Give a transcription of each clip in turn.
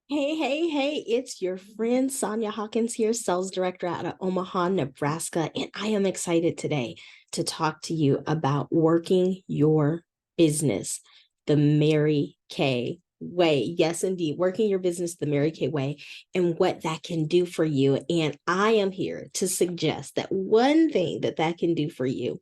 Hey, it's your friend Sonia Hawkins here, sales director out of Omaha, Nebraska. And I am excited today to talk to you about working your business the Mary Kay way. Yes, indeed, working your business the Mary Kay way and what that can do for you. And I am here to suggest that one thing that can do for you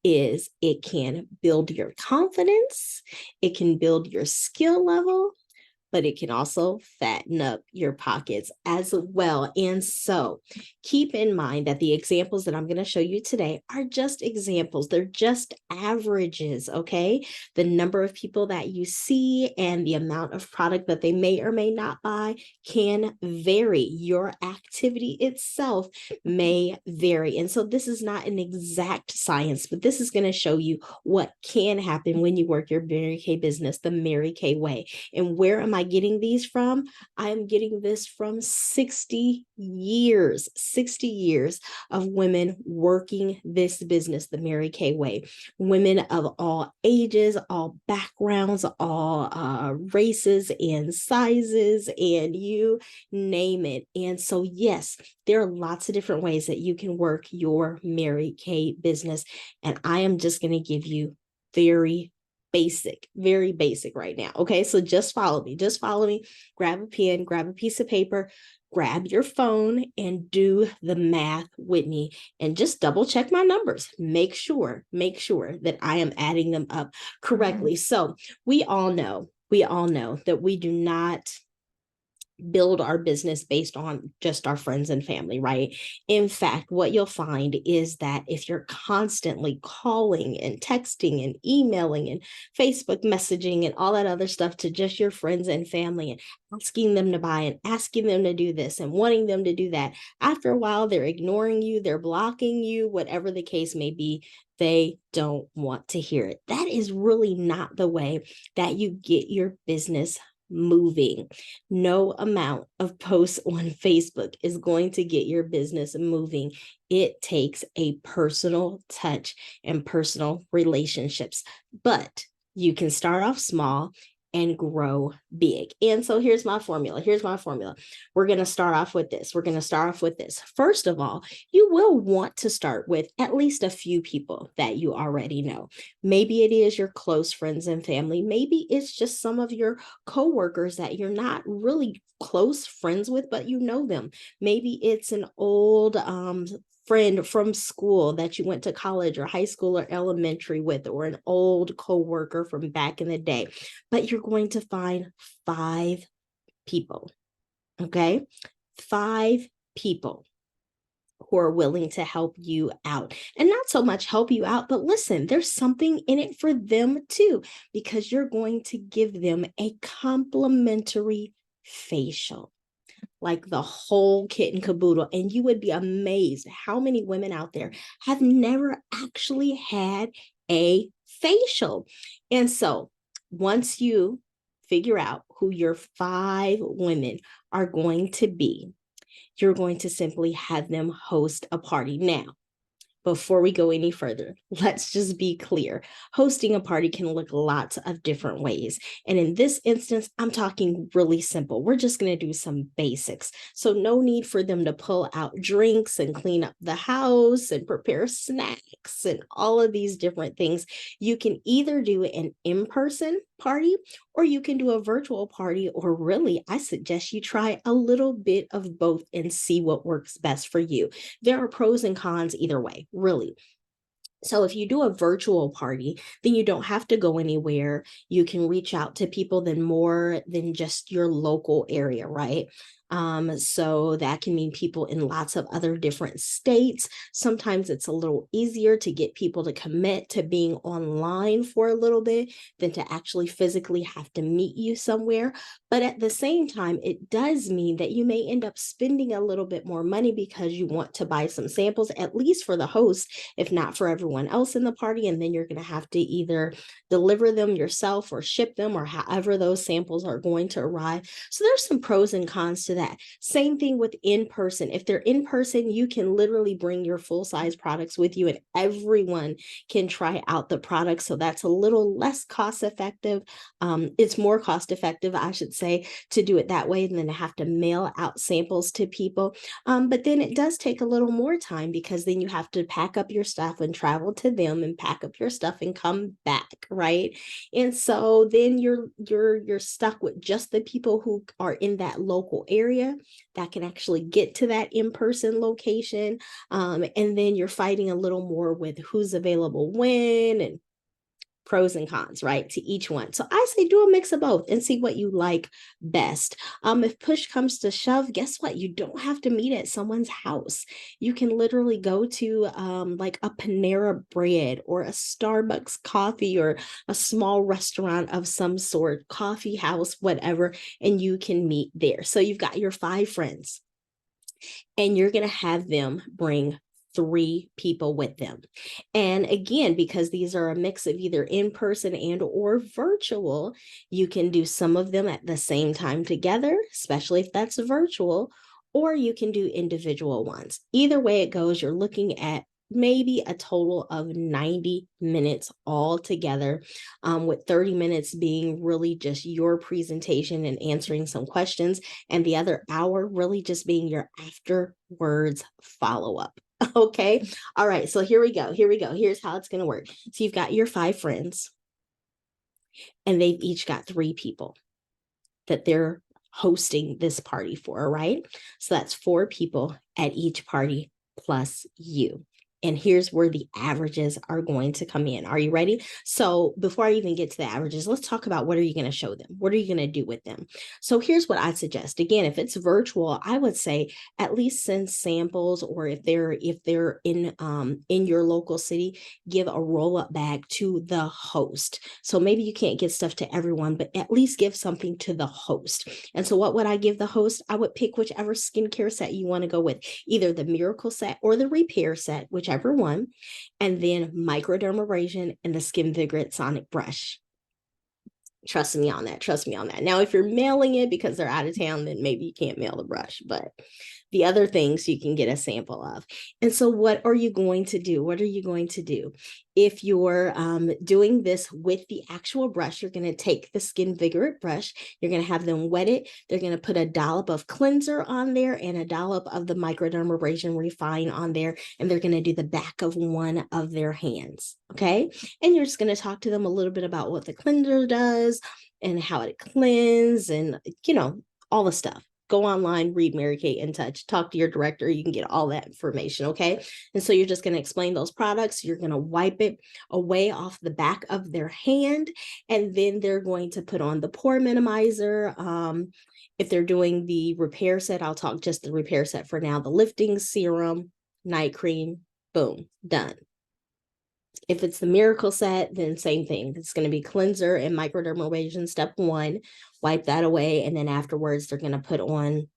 is it can build your confidence, it can build your skill level, but it can also fatten up your pockets as well. And so keep in mind that the examples that I'm going to show you today are just examples. They're just averages, okay? The number of people that you see and the amount of product that they may or may not buy can vary. Your activity itself may vary. And so this is not an exact science, but this is going to show you what can happen when you work your Mary Kay business the Mary Kay way. And where am I getting these from? I am getting this from 60 years of women working this business the Mary Kay way. Women of all ages, all backgrounds, all races and sizes, and you name it. And so, yes, there are lots of different ways that you can work your Mary Kay business. And I am just going to give you very basic right now. Okay, so just follow me. Just follow me. Grab a pen, grab a piece of paper, grab your phone, and do the math with me. And just double check my numbers. Make sure that I am adding them up correctly. So we all know that we do not build our business based on just our friends and family, right? In fact, what you'll find is that if you're constantly calling and texting and emailing and Facebook messaging and all that other stuff to just your friends and family and asking them to buy and asking them to do this and wanting them to do that, after a while, they're ignoring you, they're blocking you, whatever the case may be. They don't want to hear it. That is really not the way that you get your business moving. No amount of posts on Facebook is going to get your business moving. It takes a personal touch and personal relationships, but you can start off small and grow big. And so here's my formula. We're going to start off with this. First of all, you will want to start with at least a few people that you already know. Maybe it is your close friends and family. Maybe it's just some of your coworkers that you're not really close friends with, but you know them. Maybe it's an old friend from school that you went to college or high school or elementary with, or an old coworker from back in the day. But you're going to find 5 people, okay? 5 people who are willing to help you out. And not so much help you out, but listen, there's something in it for them too, because you're going to give them a complimentary facial, like the whole kit and caboodle. And you would be amazed how many women out there have never actually had a facial. And so once you figure out who your 5 women are going to be, you're going to simply have them host a party. Now, before we go any further, let's just be clear. Hosting a party can look lots of different ways. And in this instance, I'm talking really simple. We're just going to do some basics. So no need for them to pull out drinks and clean up the house and prepare snacks and all of these different things. You can either do an in-person party or you can do a virtual party, or really, I suggest you try a little bit of both and see what works best for you. There are pros and cons either way, really. So if you do a virtual party, then you don't have to go anywhere. You can reach out to people than more than just your local area, right? So that can mean people in lots of other different states. Sometimes it's a little easier to get people to commit to being online for a little bit than to actually physically have to meet you somewhere. But at the same time, it does mean that you may end up spending a little bit more money because you want to buy some samples, at least for the host, if not for everyone else in the party. And then you're going to have to either deliver them yourself or ship them, or however those samples are going to arrive. So there's some pros and cons to that. Same thing with in person. If they're in person, you can literally bring your full size products with you and everyone can try out the products. So that's a little less cost effective. It's more cost effective, I should say, to do it that way than to have to mail out samples to people. But then it does take a little more time because then you have to pack up your stuff and travel to them and pack up your stuff and come back, right? And so then you're stuck with just the people who are in that local area that can actually get to that in-person location. And then you're fighting a little more with who's available when and pros and cons, right, to each one. So I say do a mix of both and see what you like best. If push comes to shove, guess what? You don't have to meet at someone's house. You can literally go to like a Panera Bread or a Starbucks coffee or a small restaurant of some sort, coffee house, whatever, and you can meet there. So you've got your 5 friends and you're going to have them bring 3 people with them. And again, because these are a mix of either in person and or virtual, you can do some of them at the same time together, especially if that's virtual, or you can do individual ones. Either way it goes, you're looking at maybe a total of 90 minutes all together, with 30 minutes being really just your presentation and answering some questions, and the other hour really just being your afterwards follow-up. Okay. All right. So here we go. Here's how it's going to work. So you've got your 5 friends and they've each got 3 people that they're hosting this party for, right? So that's 4 people at each party plus you. And here's where the averages are going to come in. Are you ready? So before I even get to the averages, let's talk about what are you going to show them? What are you going to do with them? So here's what I suggest. Again, if it's virtual, I would say at least send samples, or if they're in your local city, give a roll-up bag to the host. So maybe you can't give stuff to everyone, but at least give something to the host. And so what would I give the host? I would pick whichever skincare set you want to go with, either the Miracle set or the Repair set, whichever one, and then microdermabrasion and the Skin Vigorant Sonic Brush. Trust me on that. Now, if you're mailing it because they're out of town, then maybe you can't mail the brush, but the other things you can get a sample of. And so what are you going to do? If you're doing this with the actual brush, you're going to take the Skin Vigorant brush, you're going to have them wet it, they're going to put a dollop of cleanser on there and a dollop of the microdermabrasion refine on there, and they're going to do the back of one of their hands, okay? And you're just going to talk to them a little bit about what the cleanser does and how it cleanses and, all the stuff. Go online, read Mary Kate in Touch, talk to your director. You can get all that information, okay? And so you're just going to explain those products. You're going to wipe it away off the back of their hand, and then they're going to put on the pore minimizer. If they're doing the Repair set, I'll talk just the Repair set for now. The lifting serum, night cream, boom, done. If it's the Miracle set, then same thing. It's going to be cleanser and microdermabrasion step 1. Wipe that away. And then afterwards, they're going to put on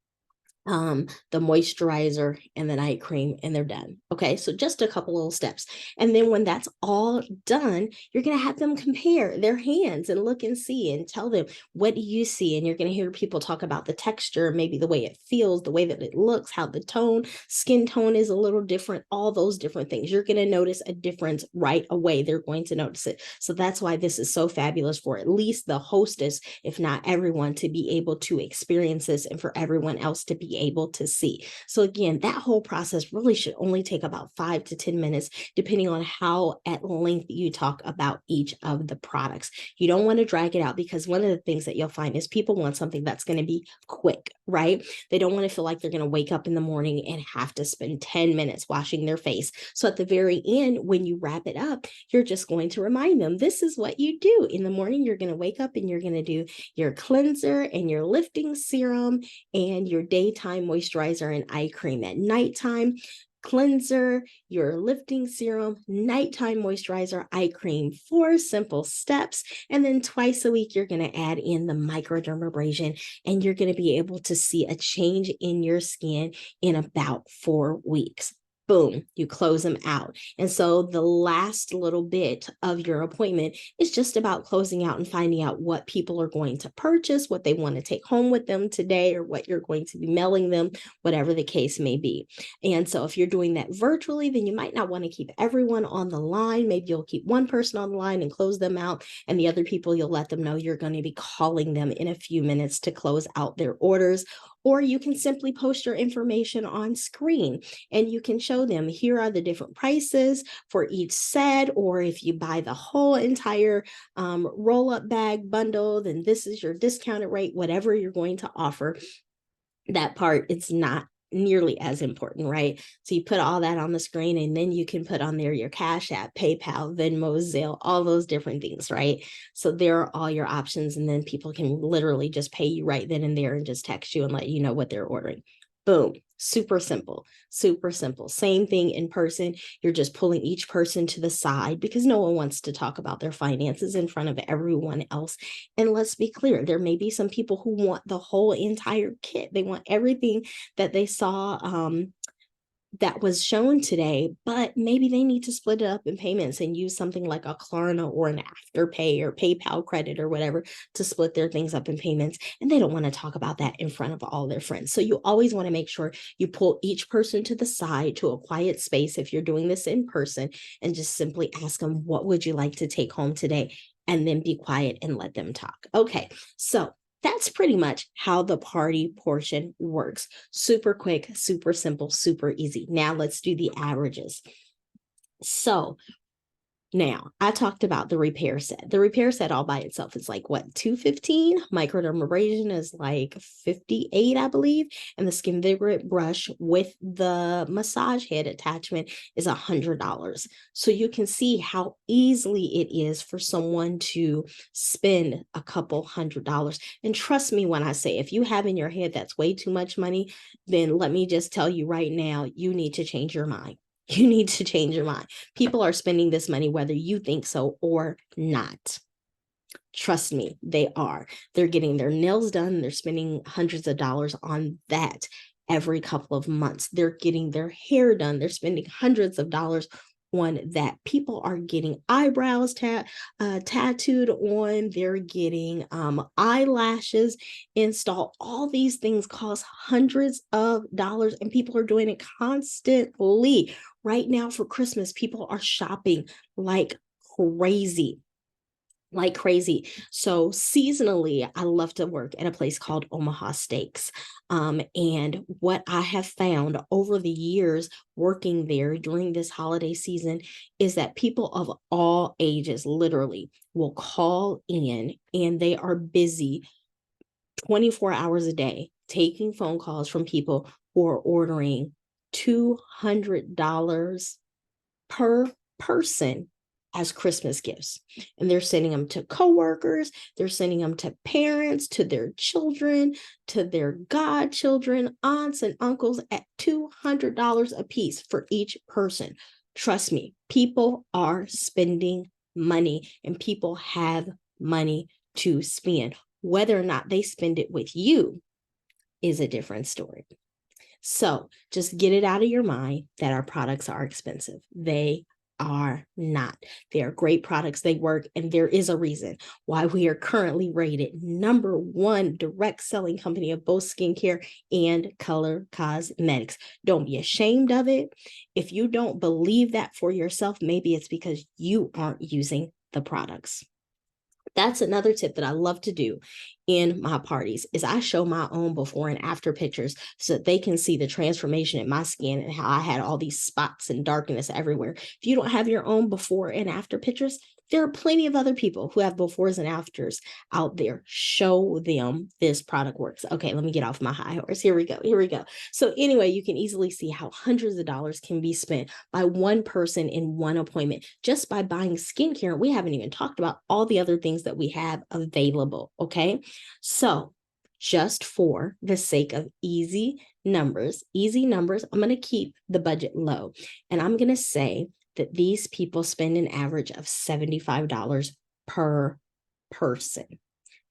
the moisturizer and the night cream, and they're done. Okay, so just a couple little steps. And then when that's all done, you're going to have them compare their hands and look and see and tell them, what do you see? And you're going to hear people talk about the texture, maybe the way it feels, the way that it looks, how the skin tone is a little different, all those different things. You're going to notice a difference right away. They're going to notice it. So that's why this is so fabulous for at least the hostess, if not everyone, to be able to experience this and for everyone else to be able to see. So again, that whole process really should only take about 5 to 10 minutes, depending on how at length you talk about each of the products. You don't want to drag it out, because one of the things that you'll find is people want something that's going to be quick, right? They don't want to feel like they're going to wake up in the morning and have to spend 10 minutes washing their face. So at the very end, when you wrap it up, you're just going to remind them, this is what you do. In the morning, you're going to wake up and you're going to do your cleanser and your lifting serum and your daytime moisturizer and eye cream. At nighttime, cleanser, your lifting serum, nighttime moisturizer, eye cream. 4 simple steps. And then twice a week, you're going to add in the microdermabrasion, and you're going to be able to see a change in your skin in about 4 weeks. boom, you close them out. And so the last little bit of your appointment is just about closing out and finding out what people are going to purchase, what they want to take home with them today, or what you're going to be mailing them, whatever the case may be. And so if you're doing that virtually, then you might not want to keep everyone on the line. Maybe you'll keep one person on the line and close them out, and the other people, you'll let them know you're going to be calling them in a few minutes to close out their orders. Or you can simply post your information on screen and you can show them, here are the different prices for each set. Or if you buy the whole entire roll-up bag bundle, then this is your discounted rate, whatever you're going to offer. That part, it's not nearly as important, right? So you put all that on the screen, and then you can put on there your Cash App, PayPal, Venmo, Zelle, all those different things, right? So there are all your options, and then people can literally just pay you right then and there and just text you and let you know what they're ordering. Boom. Super simple, super simple. Same thing in person. You're just pulling each person to the side because no one wants to talk about their finances in front of everyone else. And let's be clear, there may be some people who want the whole entire kit. They want everything that they saw that was shown today, but maybe they need to split it up in payments and use something like a Klarna or an Afterpay or PayPal credit or whatever to split their things up in payments. And they don't want to talk about that in front of all their friends. So you always want to make sure you pull each person to the side to a quiet space if you're doing this in person, and just simply ask them, what would you like to take home today? And then be quiet and let them talk. Okay, so that's pretty much how the party portion works. Super quick, super simple, super easy. Now let's do the averages. So now, I talked about the repair set. The repair set all by itself is like, what, $215? Microdermabrasion is like $58, I believe. And the Skin Vigorant brush with the massage head attachment is $100. So you can see how easily it is for someone to spend a couple $100. And trust me when I say, if you have in your head that's way too much money, then let me just tell you right now, you need to change your mind. You need to change your mind. People are spending this money whether you think so or not. Trust me, they are. They're getting their nails done. They're spending hundreds of dollars on that every couple of months. They're getting their hair done. They're spending hundreds of dollars on that. People are getting eyebrows tattooed on. They're getting eyelashes installed. All these things cost hundreds of dollars, and people are doing it constantly. Right now for Christmas, people are shopping like crazy. Like crazy. So seasonally, I love to work at a place called Omaha Steaks. And what I have found over the years working there during this holiday season is that people of all ages literally will call in, and they are busy 24 hours a day taking phone calls from people who are ordering $200 per person as Christmas gifts. And they're sending them to coworkers, they're sending them to parents, to their children, to their godchildren, aunts and uncles at $200 a piece for each person. Trust me, people are spending money, and people have money to spend. Whether or not they spend it with you is a different story. So just get it out of your mind that our products are expensive. They are not. They are great products. They work. And there is a reason why we are currently rated #1 direct selling company of both skincare and color cosmetics. Don't be ashamed of it. If you don't believe that for yourself, maybe it's because you aren't using the products. That's another tip that I love to do in my parties is I show my own before and after pictures so that they can see the transformation in my skin and how I had all these spots and darkness everywhere. If you don't have your own before and after pictures, there are plenty of other people who have befores and afters out there. Show them this product works. Okay, let me get off my high horse. Here we go. Here we go. So anyway, you can easily see how hundreds of dollars can be spent by one person in one appointment just by buying skincare. We haven't even talked about all the other things that we have available. Okay, so just for the sake of easy numbers, I'm going to keep the budget low, and I'm going to say that these people spend an average of $75 per person.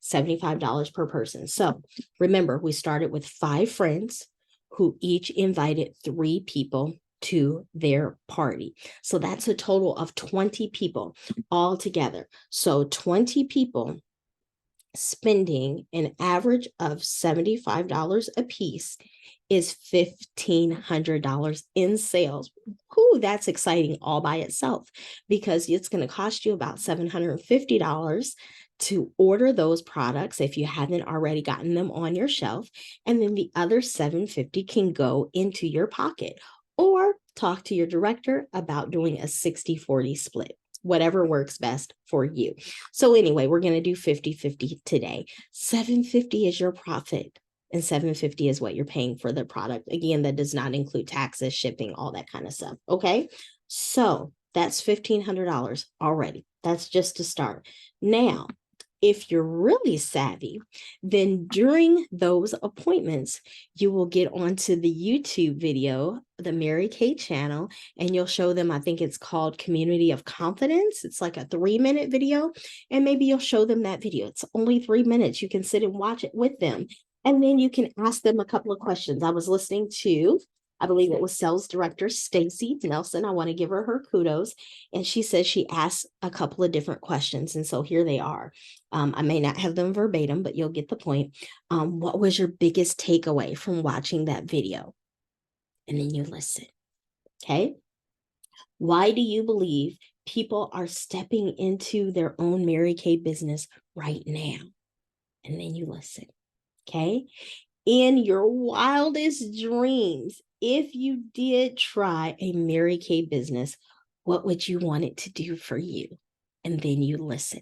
$75 per person. So remember, we started with 5 friends who each invited 3 people. to their party. So that's a total of 20 people all together. So 20 people spending an average of $75 a piece is $1,500 in sales. Ooh, that's exciting all by itself, because it's going to cost you about $750 to order those products if you haven't already gotten them on your shelf. And then the other $750 can go into your pocket, or talk to your director about doing a 60-40 split, whatever works best for you. So anyway, we're going to do 50-50 today. $750 is your profit, and $750 is what you're paying for the product. Again, that does not include taxes, shipping, all that kind of stuff. Okay, so that's $1,500 already. That's just to start. Now, if you're really savvy, then during those appointments, you will get onto the YouTube video, the Mary Kay channel, and you'll show them, I think it's called Community of Confidence. It's like a 3-minute video, and maybe you'll show them that video. It's only 3 minutes. You can sit and watch it with them. And then you can ask them a couple of questions. I was listening to, I believe it was sales director Stacy Nelson. I want to give her kudos. And she says she asked a couple of different questions. And so here they are. I may not have them verbatim, but you'll get the point. What was your biggest takeaway from watching that video? And then you listen. Okay. Why do you believe people are stepping into their own Mary Kay business right now? And then you listen. Okay. In your wildest dreams, if you did try a Mary Kay business, what would you want it to do for you? And then you listen.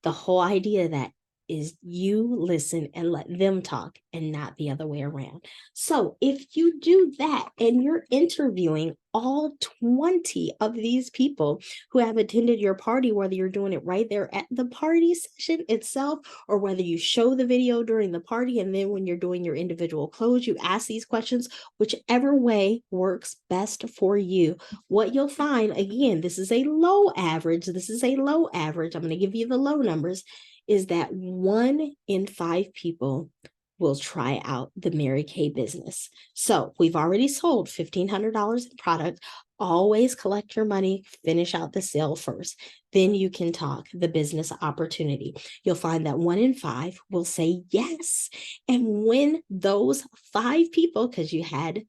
The whole idea that is you listen and let them talk, and not the other way around. So if you do that and you're interviewing all 20 of these people who have attended your party, whether you're doing it right there at the party session itself, or whether you show the video during the party, and then when you're doing your individual close, you ask these questions, whichever way works best for you, what you'll find, again, this is a low average. This is a low average. I'm going to give you the low numbers, is that 1 in 5 people will try out the Mary Kay business. So we've already sold $1,500 in product. Always collect your money, finish out the sale first. Then you can talk the business opportunity. You'll find that 1 in 5 will say yes. And when those 5 people, because you had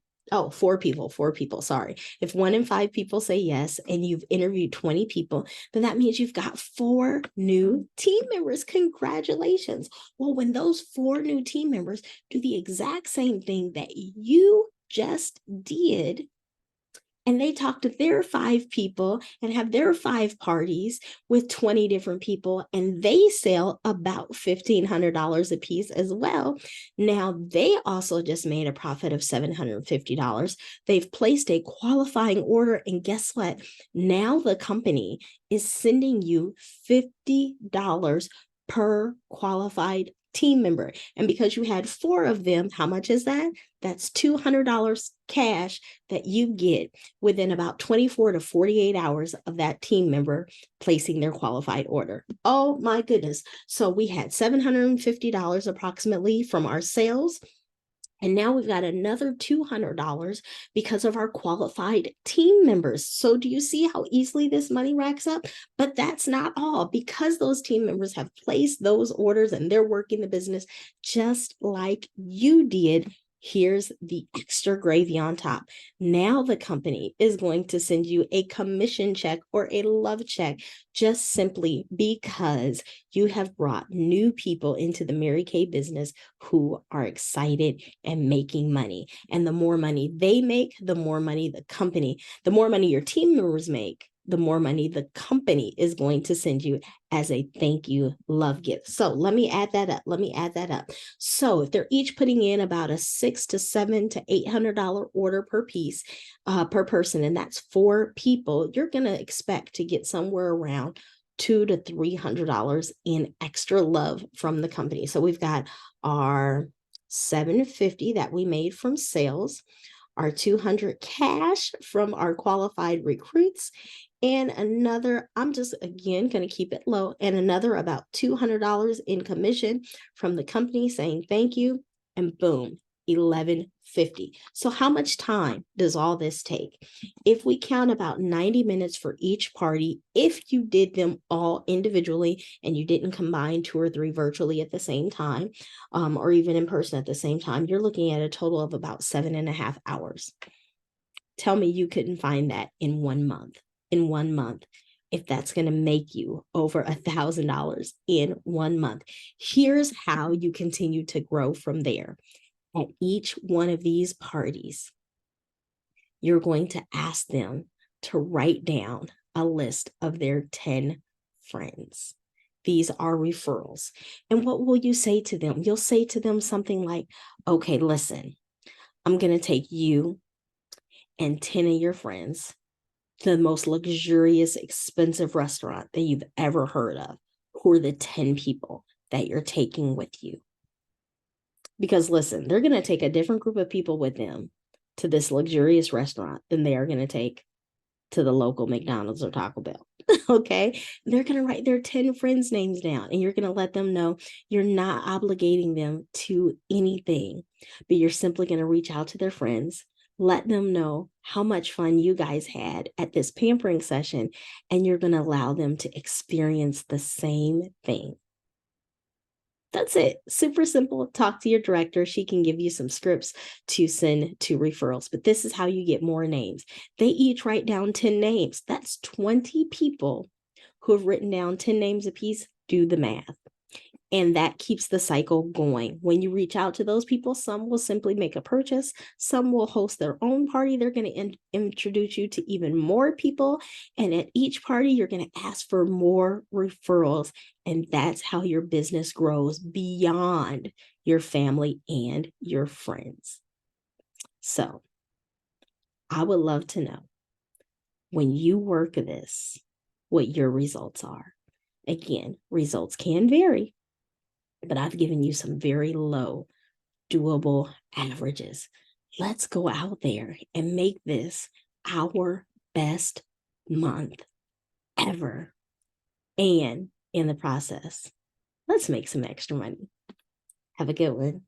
4 people, sorry. If 1 in 5 people say yes, and you've interviewed 20 people, then that means you've got 4 new team members. Congratulations. Well, when those 4 new team members do the exact same thing that you just did, and they talk to their 5 people and have their 5 parties with 20 different people, and they sell about $1,500 a piece as well. Now, they also just made a profit of $750. They've placed a qualifying order, and guess what? Now the company is sending you $50 per qualified team member. And because you had 4 of them, how much is that? That's $200 cash that you get within about 24 to 48 hours of that team member placing their qualified order. Oh my goodness. So we had $750 approximately from our sales. And now we've got another $200 because of our qualified team members. So do you see how easily this money racks up? But that's not all. Because those team members have placed those orders and they're working the business just like you did, here's the extra gravy on top. Now the company is going to send you a commission check or a love check, just simply because you have brought new people into the Mary Kay business who are excited and making money. And the more money they make, the more money the more money your team members make, the more money the company is going to send you as a thank you love gift. So let me add that up. So if they're each putting in about a $600 to $700 to $800 order per piece, per person, and that's 4 people, you're going to expect to get somewhere around $200 to $300 in extra love from the company. So we've got our $750 that we made from sales, our $200 cash from our qualified recruits, and another, I'm just again going to keep it low, and another about $200 in commission from the company saying thank you, and boom, $11.50. So how much time does all this take? If we count about 90 minutes for each party, if you did them all individually and you didn't combine 2 or 3 virtually at the same time, or even in person at the same time, you're looking at a total of about 7.5 hours. Tell me you couldn't find that in 1 month. In 1 month, if that's going to make you over $1,000 in 1 month. Here's how you continue to grow from there. At each one of these parties, you're going to ask them to write down a list of their 10 friends. These are referrals. And what will you say to them? You'll say to them something like, okay, listen, I'm going to take you and 10 of your friends to the most luxurious, expensive restaurant that you've ever heard of. Who are the 10 people that you're taking with you? Because listen, they're going to take a different group of people with them to this luxurious restaurant than they are going to take to the local McDonald's or Taco Bell. Okay. They're going to write their 10 friends' names down, and you're going to let them know you're not obligating them to anything, but you're simply going to reach out to their friends, let them know how much fun you guys had at this pampering session, and you're going to allow them to experience the same thing. That's it. Super simple. Talk to your director. She can give you some scripts to send to referrals, but this is how you get more names. They each write down 10 names. That's 20 people who have written down 10 names apiece. Do the math. And that keeps the cycle going. When you reach out to those people, some will simply make a purchase. Some will host their own party. They're going to introduce you to even more people. And at each party, you're going to ask for more referrals. And that's how your business grows beyond your family and your friends. So I would love to know, when you work this, what your results are. Again, results can vary, but I've given you some very low, doable averages. Let's go out there and make this our best month ever. And in the process, let's make some extra money. Have a good one.